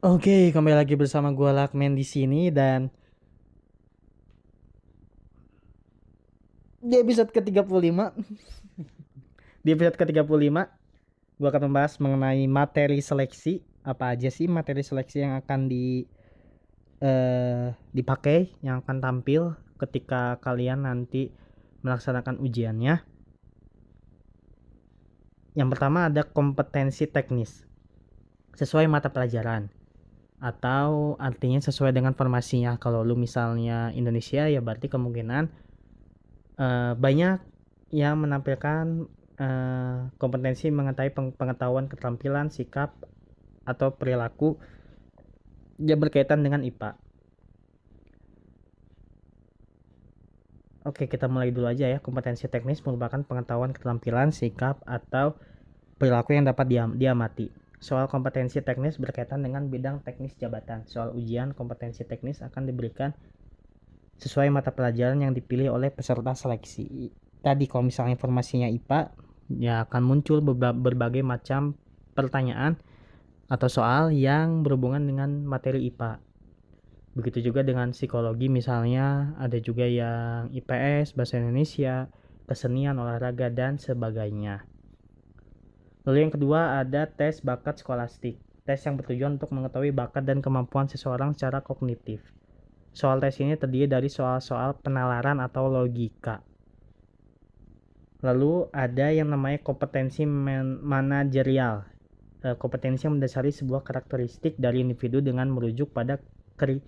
Oke, kembali lagi bersama gua Lakmen di sini dan di episode ke-35, di episode ke-35 gua akan membahas mengenai materi seleksi. Apa aja sih materi seleksi yang akan dipakai, yang akan tampil ketika kalian nanti melaksanakan ujiannya. Yang pertama ada kompetensi teknis sesuai mata pelajaran atau artinya sesuai dengan formasinya. Kalau lu misalnya Indonesia ya berarti kemungkinan banyak yang menampilkan kompetensi mengetahui pengetahuan, keterampilan, sikap atau perilaku yang berkaitan dengan IPA. Oke, kita mulai dulu aja ya. Kompetensi teknis merupakan pengetahuan, keterampilan, sikap atau perilaku yang dapat diamati. Soal kompetensi teknis berkaitan dengan bidang teknis jabatan. Soal ujian kompetensi teknis akan diberikan sesuai mata pelajaran yang dipilih oleh peserta seleksi. Tadi kalau misalnya informasinya IPA, ya akan muncul berbagai macam pertanyaan atau soal yang berhubungan dengan materi IPA. Begitu juga dengan psikologi, misalnya ada juga yang IPS, bahasa Indonesia, kesenian, olahraga, dan sebagainya. Lalu yang kedua ada tes bakat skolastik. Tes yang bertujuan untuk mengetahui bakat dan kemampuan seseorang secara kognitif. Soal tes ini terdiri dari soal-soal penalaran atau logika. Lalu ada yang namanya kompetensi manajerial. Kompetensi yang mendasari sebuah karakteristik dari individu dengan merujuk pada kriteria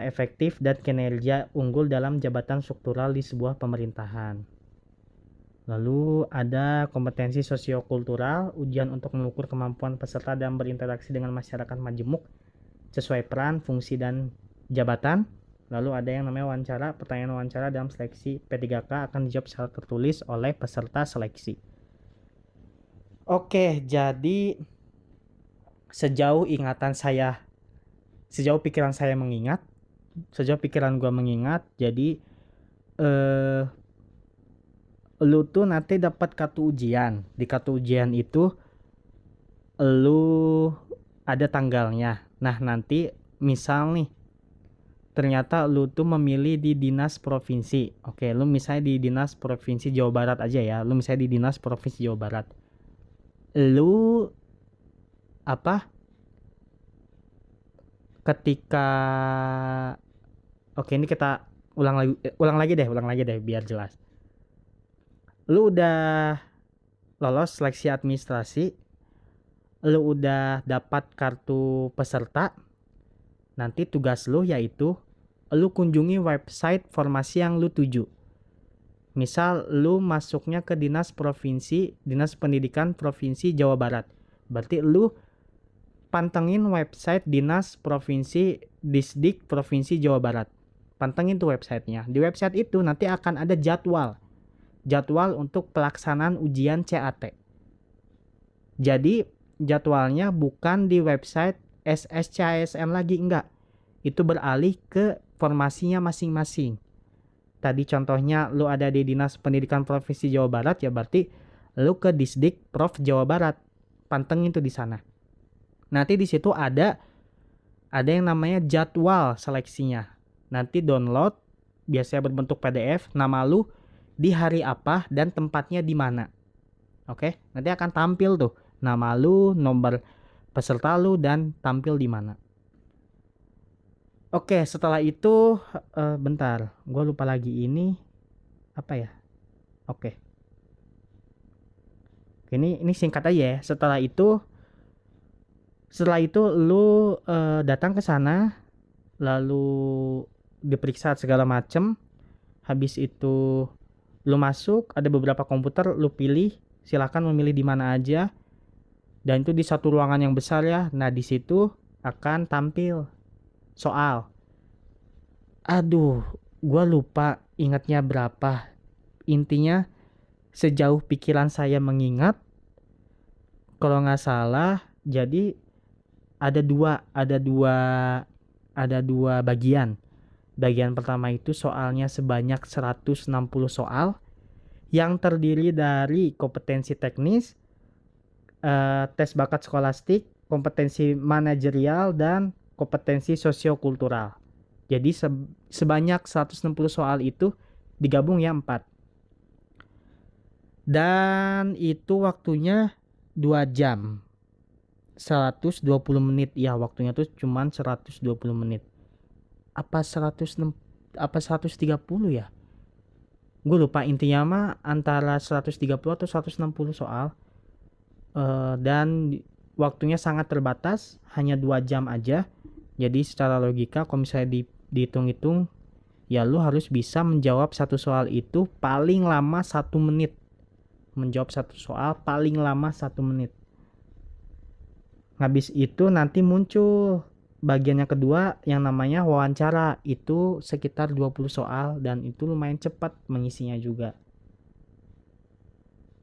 efektif dan kinerja unggul dalam jabatan struktural di sebuah pemerintahan. Lalu ada kompetensi sosiokultural, ujian untuk mengukur kemampuan peserta dalam berinteraksi dengan masyarakat majemuk sesuai peran, fungsi, dan jabatan. Lalu ada yang namanya wawancara, pertanyaan wawancara dalam seleksi P3K akan dijawab secara tertulis oleh peserta seleksi. Oke, jadi sejauh ingatan saya, sejauh pikiran saya mengingat, sejauh pikiran gua mengingat, jadi lu tuh nanti dapat kartu ujian. Di kartu ujian itu lu ada tanggalnya. Nah, nanti misal nih ternyata lu tuh memilih di dinas provinsi. Oke, lu misalnya di dinas provinsi Jawa Barat aja ya. Lu misalnya di dinas provinsi Jawa Barat. Lu apa? Ketika Oke, ini kita ulang lagi deh biar jelas. Lu udah lolos seleksi administrasi, lu udah dapat kartu peserta. Nanti tugas lu yaitu lu kunjungi website formasi yang lu tuju. Misal lu masuknya ke Dinas Pendidikan Provinsi Jawa Barat. Berarti lu pantengin website Dinas Disdik Provinsi Jawa Barat. Pantengin tuh websitenya. Di website itu nanti akan ada jadwal untuk pelaksanaan ujian CAT. Jadi jadwalnya bukan di website SSCASN lagi, enggak. Itu beralih ke formasinya masing-masing. Tadi contohnya lu ada di Dinas Pendidikan Provinsi Jawa Barat, ya berarti lu ke Disdik Prof Jawa Barat. Pantengin tuh di sana. Nanti di situ ada yang namanya jadwal seleksinya. Nanti download, biasanya berbentuk PDF, nama lu di hari apa dan tempatnya di mana. Oke, nanti akan tampil tuh nama lu, nomor peserta lu, dan tampil di mana. Oke, setelah itu bentar, gue lupa lagi ini apa ya? Oke, ini singkat aja ya. Setelah itu lu datang ke sana, lalu diperiksa segala macem. Habis itu lu masuk, ada beberapa komputer, lu pilih, silakan memilih di mana aja. Dan itu di satu ruangan yang besar ya. Nah, di situ akan tampil soal. Aduh, gua lupa ingatnya berapa. Intinya sejauh pikiran saya mengingat, kalau nggak salah, jadi ada dua bagian. Bagian pertama itu soalnya sebanyak 160 soal yang terdiri dari kompetensi teknis, tes bakat skolastik, kompetensi manajerial, dan kompetensi sosiokultural. Jadi sebanyak 160 soal itu digabung ya 4. Dan itu waktunya 2 jam. 120 menit ya, waktunya tuh cuman 120 menit. Apa 130 ya? Gue lupa, intinya mah antara 130 atau 160 soal. Dan waktunya sangat terbatas, hanya 2 jam aja. Jadi secara logika kalau misalnya dihitung-hitung, ya lu harus bisa menjawab satu soal itu paling lama 1 menit. Menjawab satu soal paling lama 1 menit. Habis itu nanti muncul bagian yang kedua yang namanya wawancara. Itu sekitar 20 soal dan itu lumayan cepat mengisinya juga.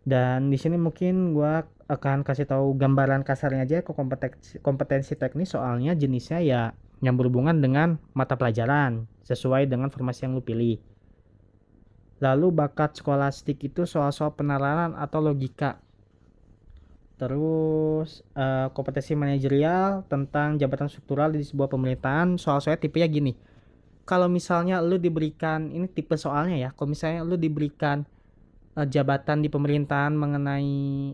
Dan di sini mungkin gua akan kasih tahu gambaran kasarnya aja ke kompetensi teknis, soalnya jenisnya ya yang berhubungan dengan mata pelajaran sesuai dengan formasi yang lu pilih. Lalu bakat skolastik itu soal-soal penalaran atau logika. Terus kompetensi manajerial tentang jabatan struktural di sebuah pemerintahan. Soal-soalnya tipenya gini. Kalau misalnya lu diberikan, ini tipe soalnya ya, kalau misalnya lu diberikan jabatan di pemerintahan mengenai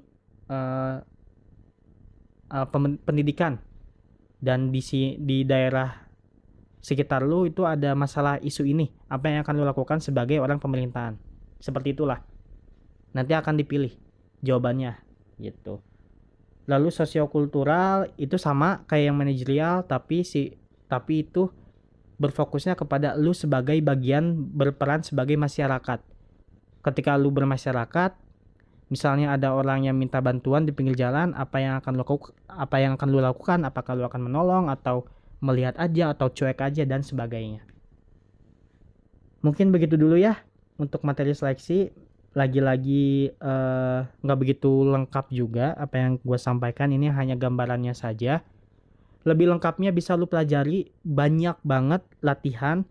pendidikan, dan di daerah sekitar lu itu ada masalah isu ini, apa yang akan lu lakukan sebagai orang pemerintahan? Seperti itulah. Nanti akan dipilih jawabannya gitu. Lalu sosiokultural itu sama kayak yang manajerial, tapi itu berfokusnya kepada lu sebagai bagian berperan sebagai masyarakat. Ketika lu bermasyarakat, misalnya ada orang yang minta bantuan di pinggir jalan, apa yang akan lu lakukan? Apakah lu akan menolong atau melihat aja atau cuek aja dan sebagainya. Mungkin begitu dulu ya untuk materi seleksi. Lagi-lagi nggak begitu lengkap juga apa yang gue sampaikan, ini hanya gambarannya saja. Lebih lengkapnya bisa lu pelajari, banyak banget latihan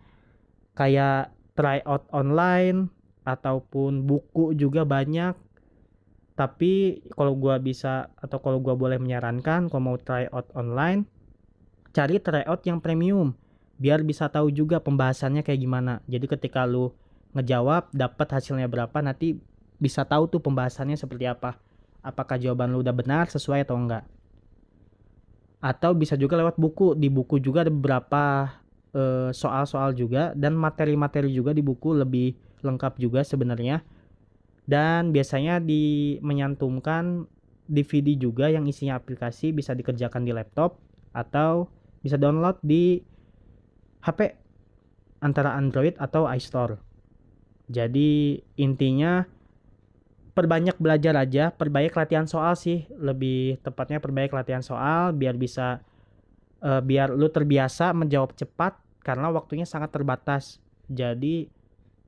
kayak tryout online ataupun buku juga banyak. Tapi kalau gue bisa atau kalau gue boleh menyarankan, kalau mau tryout online, cari tryout yang premium biar bisa tahu juga pembahasannya kayak gimana. Jadi ketika lu ngejawab dapat hasilnya berapa, nanti bisa tahu tuh pembahasannya seperti apa. Apakah jawaban lu udah benar, sesuai atau enggak. Atau bisa juga lewat buku. Di buku juga ada beberapa soal-soal juga, dan materi-materi juga di buku lebih lengkap juga sebenarnya. Dan biasanya menyantumkan DVD juga yang isinya aplikasi, bisa dikerjakan di laptop atau bisa download di HP antara Android atau iStore. Jadi intinya perbanyak belajar aja, perbanyak latihan soal sih, lebih tepatnya perbanyak latihan soal biar bisa biar lu terbiasa menjawab cepat karena waktunya sangat terbatas. Jadi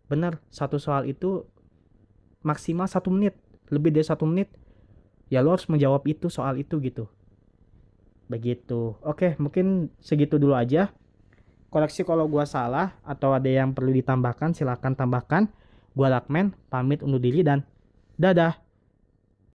benar, satu soal itu maksimal 1 menit. Lebih dari 1 menit ya lo harus menjawab itu soal itu gitu. Begitu. Oke, mungkin segitu dulu aja. Koreksi kalau gua salah atau ada yang perlu ditambahkan, silahkan tambahkan. Gua Lakmen, pamit undur diri dan dadah.